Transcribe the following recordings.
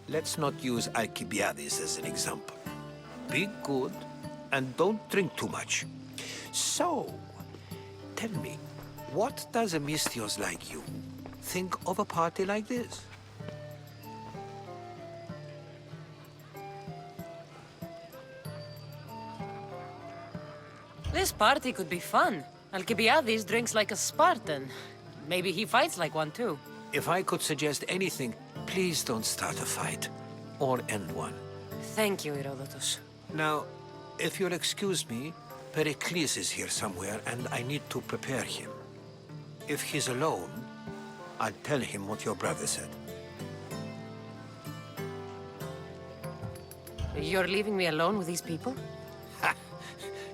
Let's not use Alcibiades as an example. Be good and don't drink too much. So, tell me, what does a Misthios like you think of a party like this? This party could be fun. Alcibiades drinks like a Spartan. Maybe he fights like one too. If I could suggest anything, please don't start a fight or end one. Thank you, Herodotus. Now, if you'll excuse me, Pericles is here somewhere and I need to prepare him. If he's alone, I'll tell him what your brother said. You're leaving me alone with these people?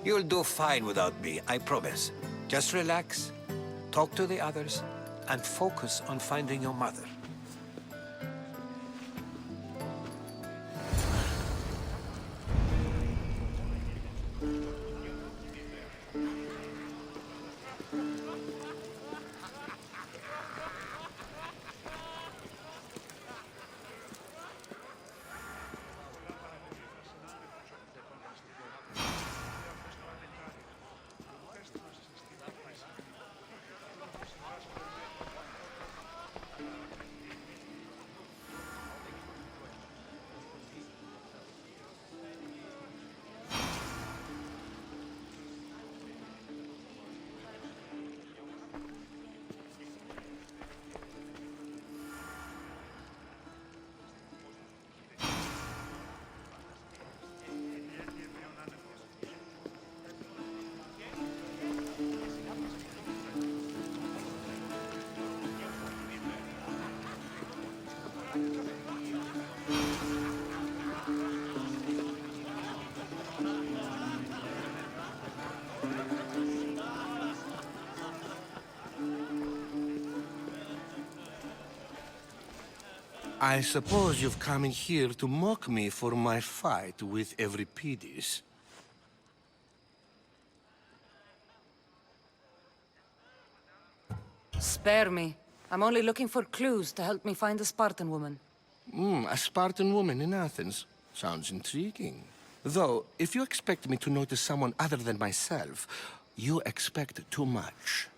You'll do fine without me, I promise. Just relax, talk to the others, and focus on finding your mother. I suppose you've come in here to mock me for my fight with Euripides. Spare me. I'm only looking for clues to help me find a Spartan woman. A Spartan woman in Athens. Sounds intriguing. Though, if you expect me to notice someone other than myself, you expect too much.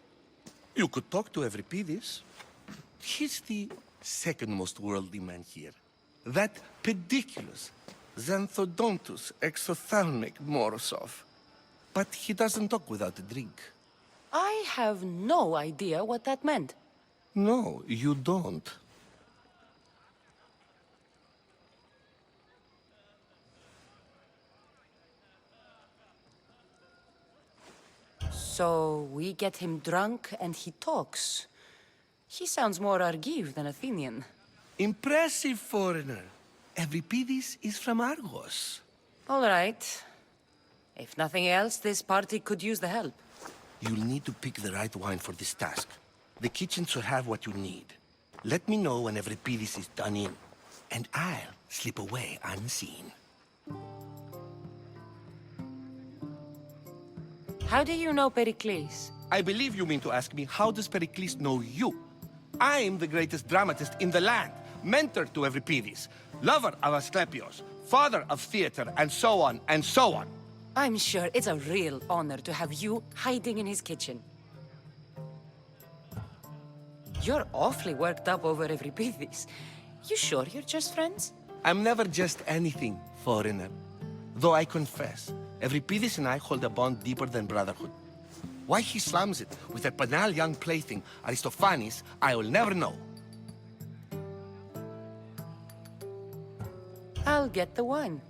You could talk to Euripides. He's the second most worldly man here. That pediculous Xanthodontus exophthalmic Morosov. But he doesn't talk without a drink. I have no idea what that meant. No, you don't. So we get him drunk and he talks. He sounds more Argive than Athenian. Impressive, foreigner. Euripides is from Argos. All right. If nothing else, this party could use the help. You'll need to pick the right wine for this task. The kitchen should have what you need. Let me know when Euripides is done in, and I'll slip away unseen. How do you know Pericles? I believe you mean to ask me, how does Pericles know you? I'm the greatest dramatist in the land, mentor to Euripides, lover of Asclepios, father of theater, and so on, and so on. I'm sure it's a real honor to have you hiding in his kitchen. You're awfully worked up over Euripides. You sure you're just friends? I'm never just anything, foreigner. Though I confess, Euripides and I hold a bond deeper than brotherhood. Why he slams it with a banal young plaything, Aristophanes, I will never know. I'll get the wine.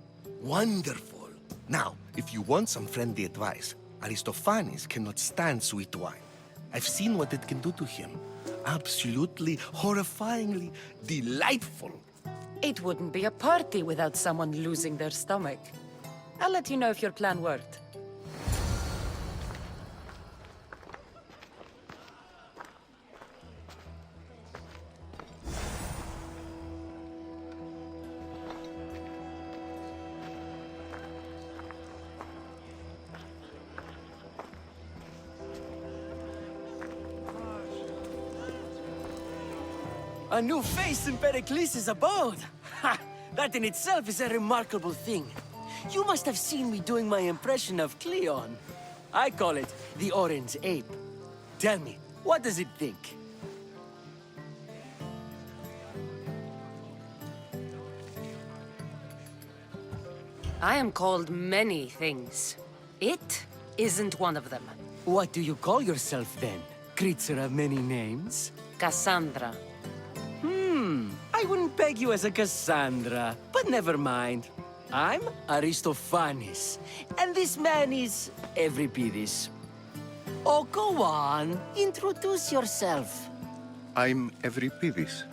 Wonderful. Now, if you want some friendly advice, Aristophanes cannot stand sweet wine. I've seen what it can do to him. Absolutely, horrifyingly delightful. It wouldn't be a party without someone losing their stomach. I'll let you know if your plan worked. A new face in Pericles' abode! Ha! That in itself is a remarkable thing. You must have seen me doing my impression of Cleon. I call it the Orange Ape. Tell me, what does it think? I am called many things. It isn't one of them. What do you call yourself then? Creature of many names? Cassandra. I wouldn't peg you as a Cassandra, but never mind. I'm Aristophanes, and this man is Euripides. Oh, go on. Introduce yourself. I'm Euripides.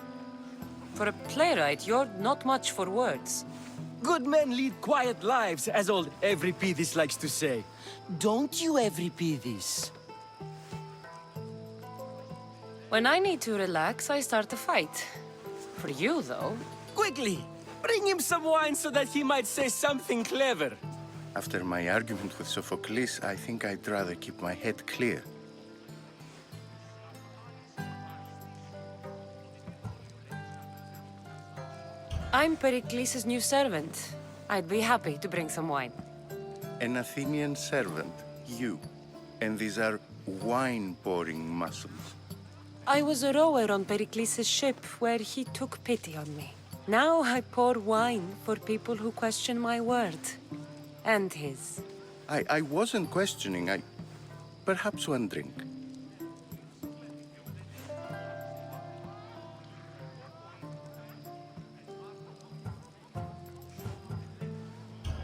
For a playwright, you're not much for words. Good men lead quiet lives, as old Euripides likes to say. Don't you, Euripides? When I need to relax, I start a fight. For you, though, Quickly, bring him some wine so that he might say something clever. After my argument with Sophocles, I think I'd rather keep my head clear. I'm Pericles' new servant. I'd be happy to bring some wine. An Athenian servant, you. And these are wine-pouring muscles. I was a rower on Pericles' ship where he took pity on me. Now I pour wine for people who question my word. And his. I wasn't questioning, Perhaps one drink.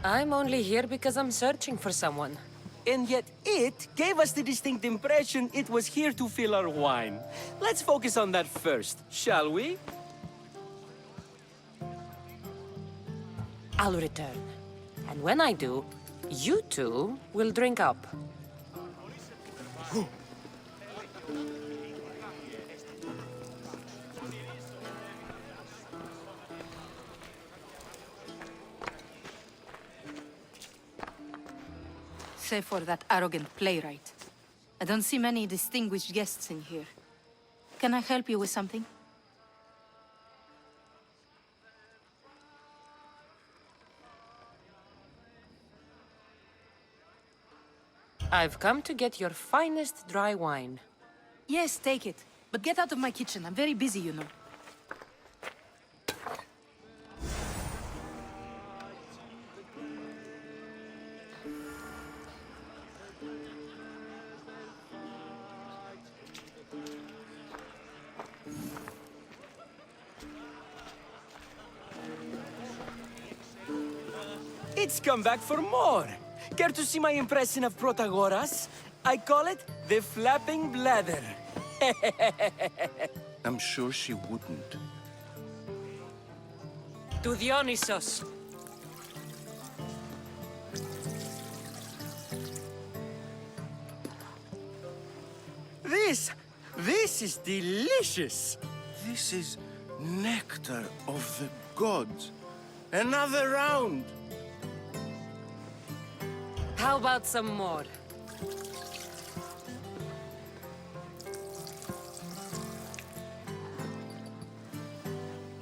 I'm only here because I'm searching for someone. And yet it gave us the distinct impression it was here to fill our wine. Let's focus on that first, shall we? I'll return. And when I do, you two will drink up. Save for that arrogant playwright. I don't see many distinguished guests in here. Can I help you with something? I've come to get your finest dry wine. Yes, take it. But get out of my kitchen. I'm very busy, you know. It's come back for more. Care to see my impression of Protagoras? I call it the flapping bladder. I'm sure she wouldn't. To Dionysos. This is delicious. This is nectar of the gods. Another round! How about some more?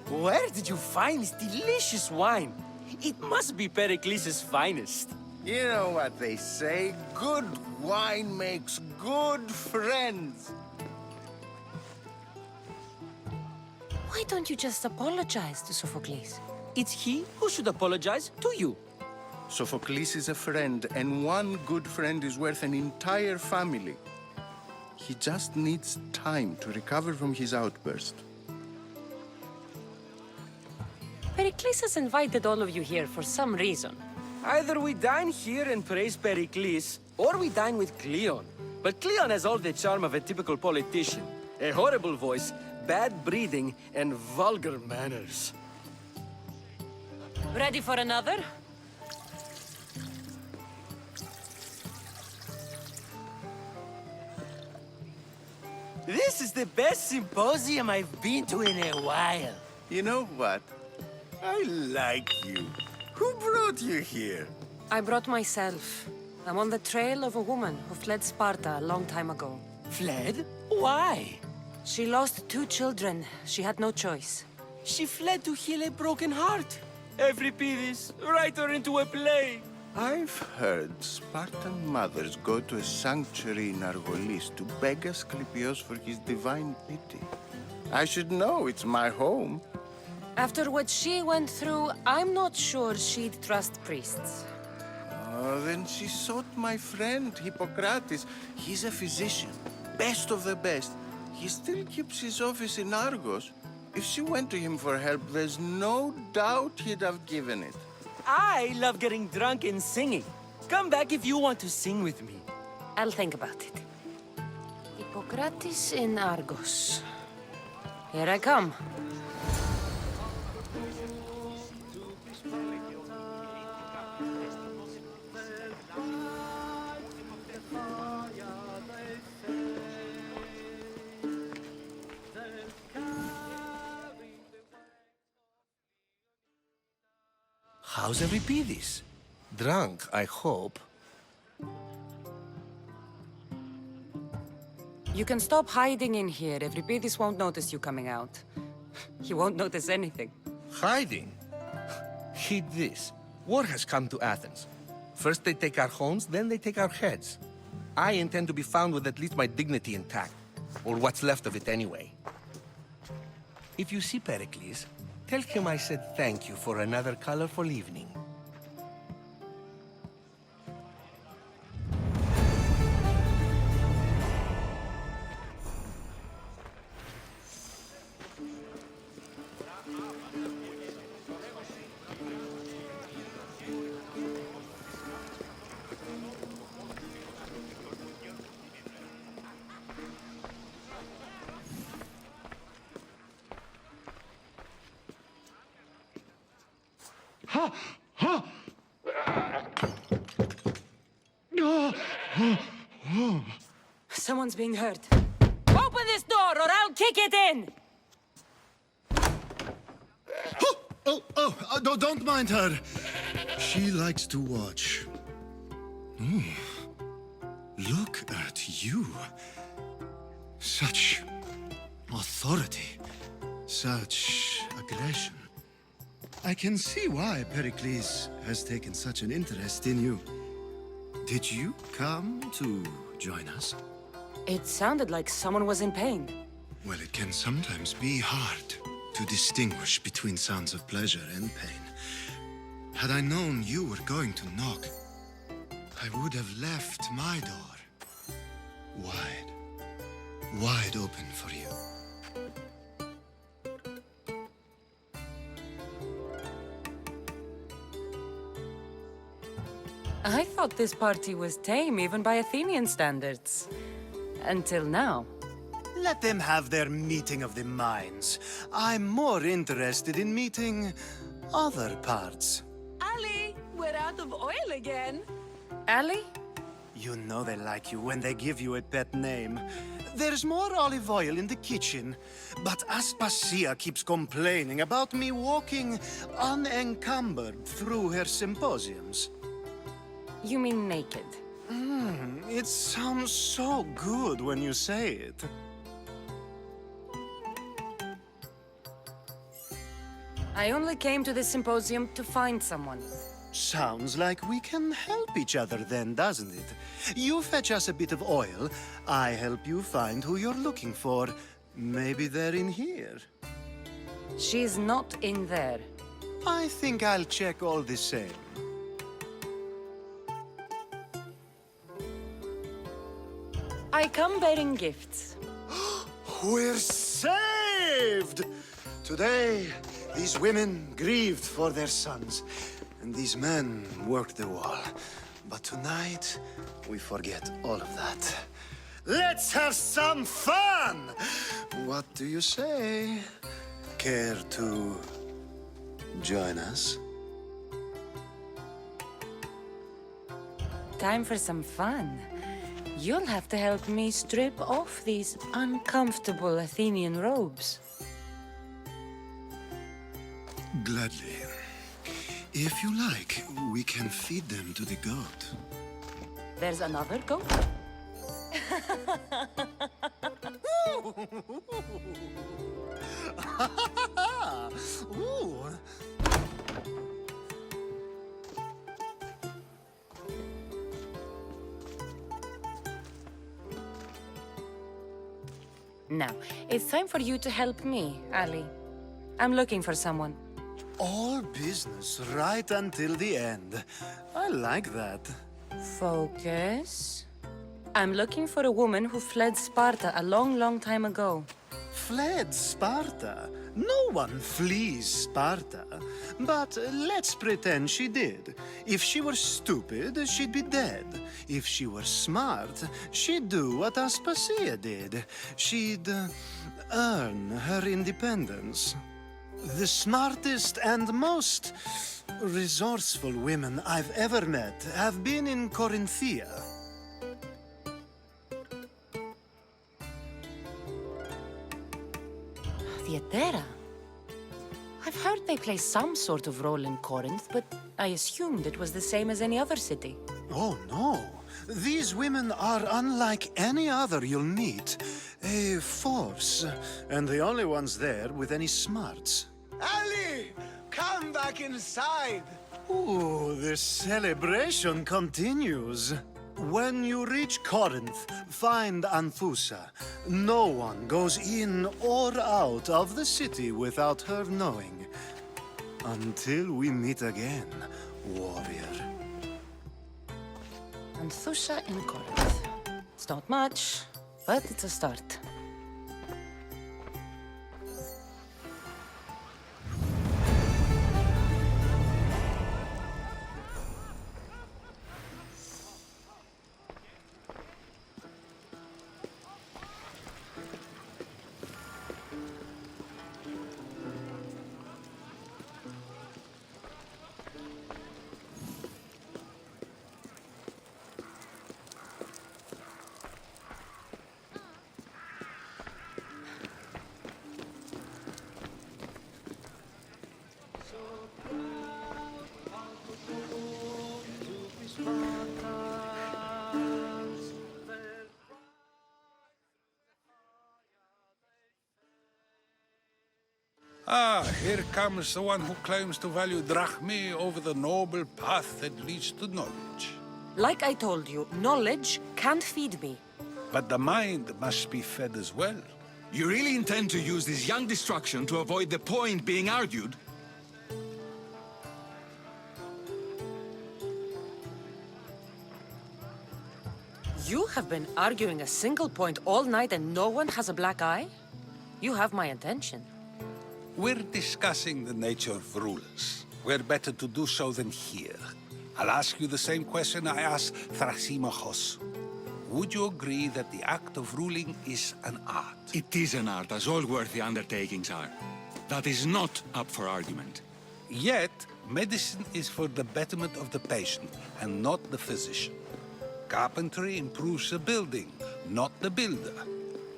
Where did you find this delicious wine? It must be Pericles' finest. You know what they say, good wine makes good friends. Why don't you just apologize to Sophocles? It's he who should apologize to you. Sophocles is a friend, and one good friend is worth an entire family. He just needs time to recover from his outburst. Pericles has invited all of you here for some reason. Either we dine here and praise Pericles, or we dine with Cleon. But Cleon has all the charm of a typical politician. A horrible voice, bad breeding, and vulgar manners. Ready for another? This is the best symposium I've been to in a while. You know what? I like you. Who brought you here? I brought myself. I'm on the trail of a woman who fled Sparta a long time ago. Fled? Why? She lost 2 children. She had no choice. She fled to heal a broken heart. Euripides, write her into a play. I've heard Spartan mothers go to a sanctuary in Argolis to beg Asclepios for his divine pity. I should know, it's my home. After what she went through, I'm not sure she'd trust priests. Oh, then she sought my friend, Hippocrates. He's a physician, best of the best. He still keeps his office in Argos. If she went to him for help, there's no doubt he'd have given it. I love getting drunk and singing. Come back if you want to sing with me. I'll think about it. Hippocrates in Argos. Here I come. How's Euripides? Drunk, I hope. You can stop hiding in here. Euripides won't notice you coming out. He won't notice anything. Hiding? Heed this. War has come to Athens. First they take our homes, then they take our heads. I intend to be found with at least my dignity intact. Or what's left of it anyway. If you see Pericles, tell him I said thank you for another colorful evening. Someone's being hurt. Open this door or I'll kick it in! Don't mind her. She likes to watch. Look at you. Such authority. Such aggression. I can see why Pericles has taken such an interest in you. Did you come to join us? It sounded like someone was in pain. Well, it can sometimes be hard to distinguish between sounds of pleasure and pain. Had I known you were going to knock, I would have left my door wide open for you. I thought this party was tame, even by Athenian standards. Until now. Let them have their meeting of the minds. I'm more interested in meeting other parts. Ali, we're out of oil again. Ali? You know they like you when they give you a pet name. There's more olive oil in the kitchen, but Aspasia keeps complaining about me walking unencumbered through her symposiums. You mean naked? It sounds so good when you say it. I only came to this symposium to find someone. Sounds like we can help each other then, doesn't it? You fetch us a bit of oil, I help you find who you're looking for. Maybe they're in here. She's not in there. I think I'll check all the same. I come bearing gifts. We're saved! Today, these women grieved for their sons, and these men worked the wall. But tonight, we forget all of that. Let's have some fun! What do you say? Care to join us? Time for some fun. You'll have to help me strip off these uncomfortable Athenian robes. Gladly. If you like, we can feed them to the goat. There's another goat? Ooh. Now, it's time for you to help me, Ali. I'm looking for someone. All business right until the end. I like that. Focus. I'm looking for a woman who fled Sparta a long, long time ago. Fled Sparta? No one flees Sparta. But let's pretend she did. If she were stupid, she'd be dead. If she were smart, she'd do what Aspasia did. She'd earn her independence. The smartest and most resourceful women I've ever met have been in Corinthia. Theatera? I've heard they play some sort of role in Corinth, but I assumed it was the same as any other city. Oh, no. These women are unlike any other you'll meet. A force, and the only ones there with any smarts. Ali! Come back inside! Ooh, the celebration continues. When you reach Corinth, find Anfusa. No one goes in or out of the city without her knowing. Until we meet again, warrior. And Thusha in Corinth. It's not much, but it's a start. Ah, here comes the one who claims to value drachmae over the noble path that leads to knowledge. Like I told you, knowledge can't feed me. But the mind must be fed as well. You really intend to use this young destruction to avoid the point being argued? You have been arguing a single point all night and no one has a black eye? You have my attention. We're discussing the nature of rulers. Where better to do so than here? I'll ask you the same question I asked Thrasymachos. Would you agree that the act of ruling is an art? It is an art, as all worthy undertakings are. That is not up for argument. Yet, medicine is for the betterment of the patient and not the physician. Carpentry improves the building, not the builder.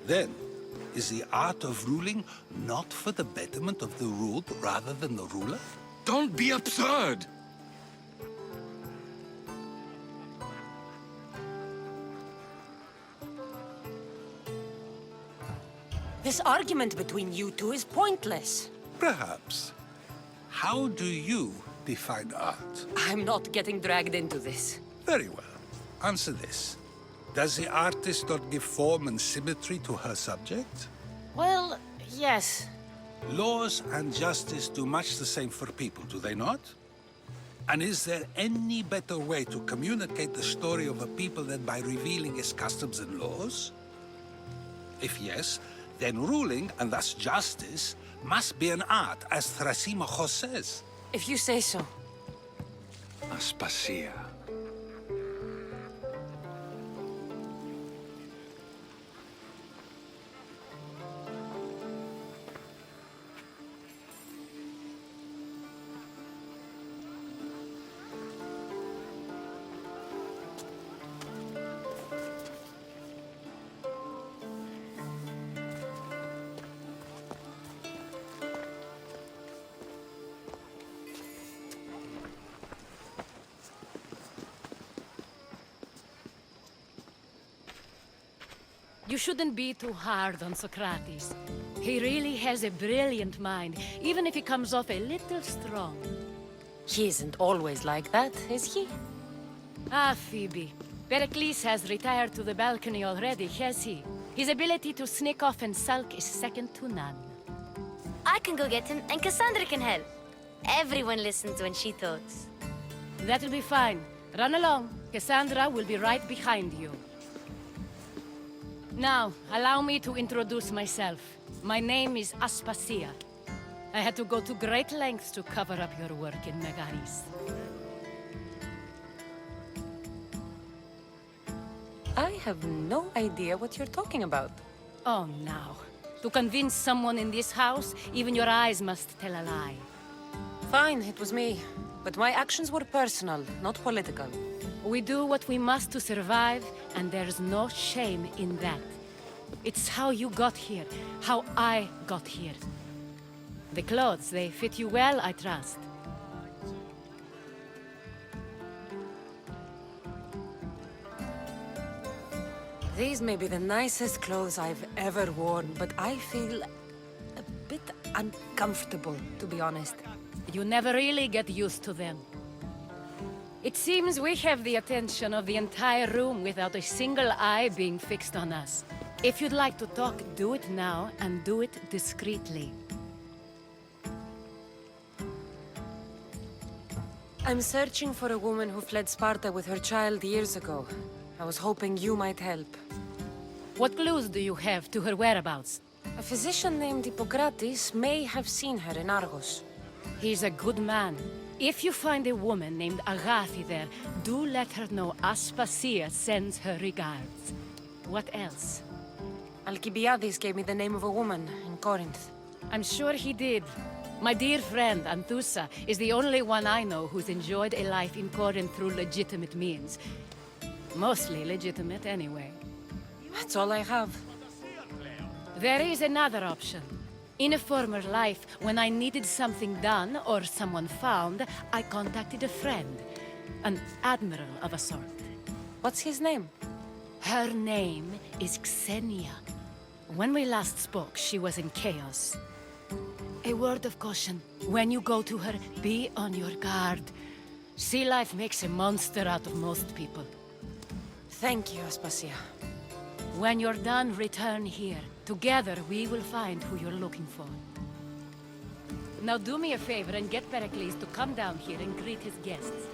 Then, is the art of ruling not for the betterment of the ruled rather than the ruler? Don't be absurd! This argument between you two is pointless. Perhaps. How do you define art? I'm not getting dragged into this. Very well. Answer this. Does the artist not give form and symmetry to her subject? Well, yes. Laws and justice do much the same for people, do they not? And is there any better way to communicate the story of a people than by revealing its customs and laws? If yes, then ruling, and thus justice, must be an art, as Thrasymachos says. If you say so. Aspasia. You shouldn't be too hard on Socrates. He really has a brilliant mind, even if he comes off a little strong. He isn't always like that, is he? Ah, Phoebe. Pericles has retired to the balcony already, has he? His ability to sneak off and sulk is second to none. I can go get him, and Cassandra can help. Everyone listens when she talks. That'll be fine. Run along. Cassandra will be right behind you. Now, allow me to introduce myself. My name is Aspasia. I had to go to great lengths to cover up your work in Megaris. I have no idea what you're talking about. Oh, now. To convince someone in this house, even your eyes must tell a lie. Fine, it was me. But my actions were personal, not political. We do what we must to survive, and there's no shame in that. It's how you got here, how I got here. The clothes, they fit you well, I trust. These may be the nicest clothes I've ever worn, but I feel a bit uncomfortable, to be honest. You never really get used to them. It seems we have the attention of the entire room without a single eye being fixed on us. If you'd like to talk, do it now, and do it discreetly. I'm searching for a woman who fled Sparta with her child years ago. I was hoping you might help. What clues do you have to her whereabouts? A physician named Hippocrates may have seen her in Argos. He's a good man. If you find a woman named Agathi there, do let her know Aspasia sends her regards. What else? Alcibiades gave me the name of a woman in Corinth. I'm sure he did. My dear friend, Anthusa, is the only one I know who's enjoyed a life in Corinth through legitimate means. Mostly legitimate, anyway. That's all I have. There is another option. In a former life, when I needed something done or someone found, I contacted a friend. An admiral of a sort. What's his name? Her name is Xenia. When we last spoke, she was in chaos. A word of caution. When you go to her, be on your guard. Sea life makes a monster out of most people. Thank you, Aspasia. When you're done, return here. Together, we will find who you're looking for. Now do me a favor and get Pericles to come down here and greet his guests.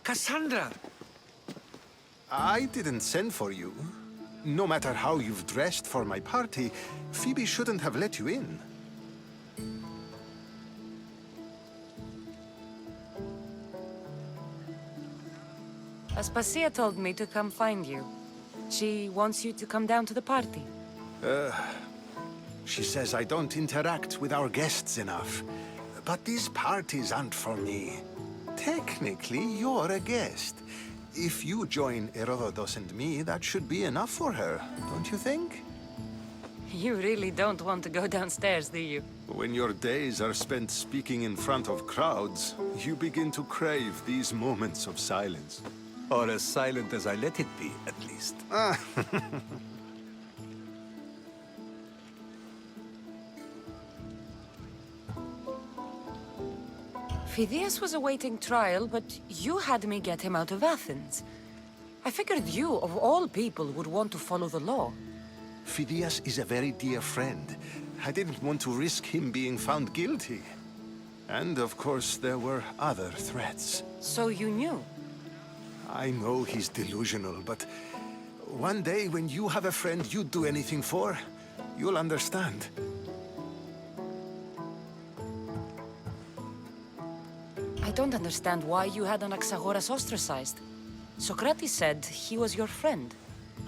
Cassandra! I didn't send for you. No matter how you've dressed for my party, Phoebe shouldn't have let you in. Aspasia told me to come find you. She wants you to come down to the party. She says I don't interact with our guests enough. But these parties aren't for me. Technically, you're a guest. If you join Herodotus and me, that should be enough for her, don't you think? You really don't want to go downstairs, do you? When your days are spent speaking in front of crowds, you begin to crave these moments of silence. Or as silent as I let it be, at least. Phidias was awaiting trial, but you had me get him out of Athens. I figured you, of all people, would want to follow the law. Phidias is a very dear friend. I didn't want to risk him being found guilty. And of course, there were other threats. So you knew? I know he's delusional, but one day when you have a friend you'd do anything for, you'll understand. I don't understand why you had Anaxagoras ostracized. Socrates said he was your friend.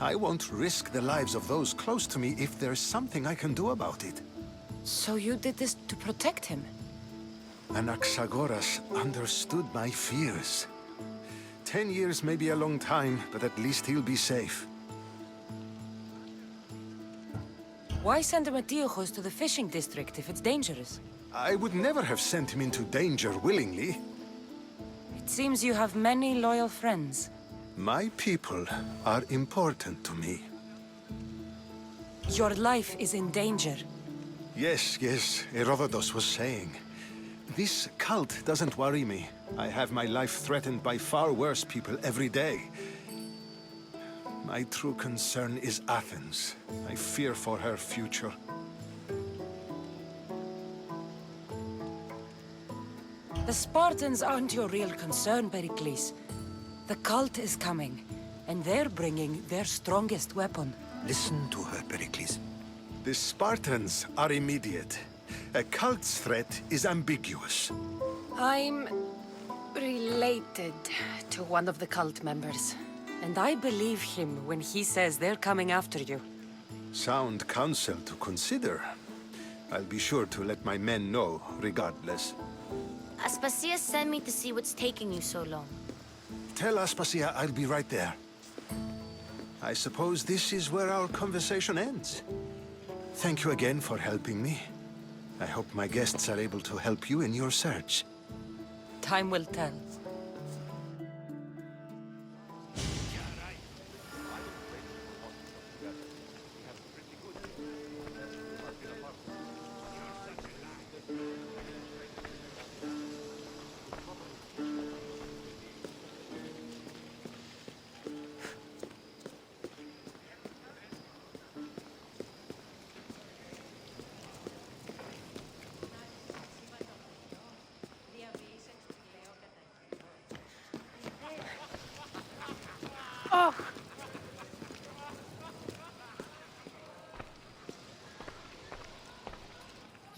I won't risk the lives of those close to me if there's something I can do about it. So you did this to protect him? Anaxagoras understood my fears. 10 years may be a long time, but at least he'll be safe. Why send Emetiochos to the fishing district if it's dangerous? I would never have sent him into danger willingly. It seems you have many loyal friends. My people are important to me. Your life is in danger. Yes, Herodotus was saying. This cult doesn't worry me. I have my life threatened by far worse people every day. My true concern is Athens. I fear for her future. The Spartans aren't your real concern, Pericles. The cult is coming, and they're bringing their strongest weapon. Listen to her, Pericles. The Spartans are immediate. A cult's threat is ambiguous. I'm related to one of the cult members, and I believe him when he says they're coming after you. Sound counsel to consider. I'll be sure to let my men know, regardless. Aspasia sent me to see what's taking you so long. Tell Aspasia I'll be right there. I suppose this is where our conversation ends. Thank you again for helping me. I hope my guests are able to help you in your search. Time will tell.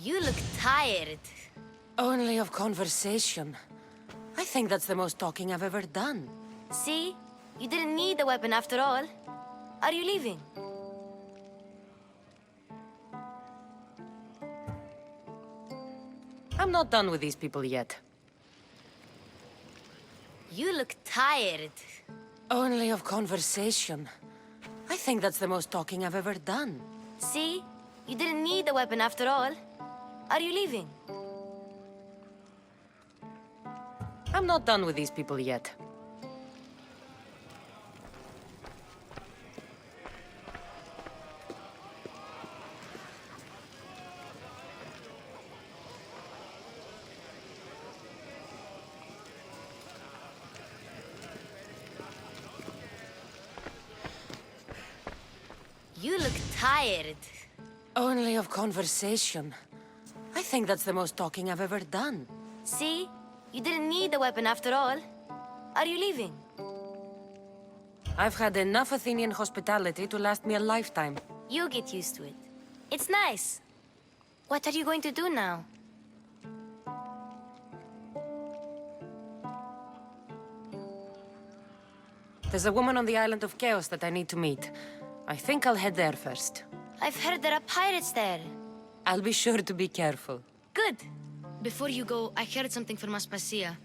You look tired. Only of conversation. I think that's the most talking I've ever done. See? You didn't need the weapon after all. Are you leaving? I'm not done with these people yet. You look tired. Only of conversation. I think that's the most talking I've ever done. See? You didn't need the weapon after all. Are you leaving? I'm not done with these people yet. You look tired. Only of conversation. I think that's the most talking I've ever done. See? You didn't need the weapon after all. Are you leaving? I've had enough Athenian hospitality to last me a lifetime. You get used to it. It's nice. What are you going to do now? There's a woman on the island of Chaos that I need to meet. I think I'll head there first. I've heard there are pirates there. I'll be sure to be careful. Good. Before you go, I heard something from Aspasia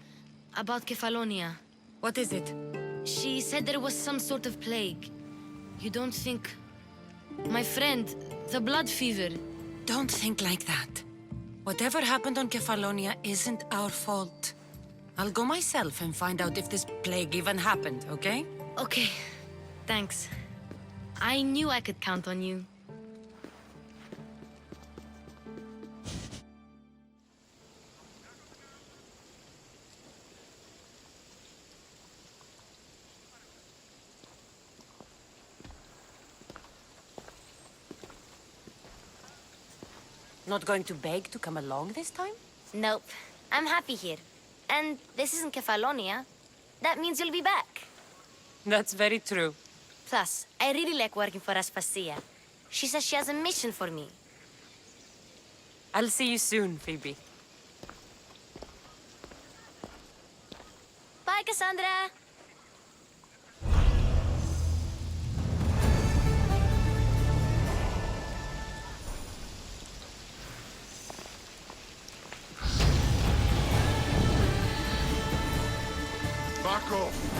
about Kefalonia. What is it? She said there was some sort of plague. You don't think... My friend, the blood fever. Don't think like that. Whatever happened on Kefalonia isn't our fault. I'll go myself and find out if this plague even happened, okay? Okay, thanks. I knew I could count on you. Not going to beg to come along this time? Nope. I'm happy here. And this isn't Kefalonia. That means you'll be back. That's very true. Plus, I really like working for Aspasia. She says she has a mission for me. I'll see you soon, Phoebe. Bye, Cassandra! Back off!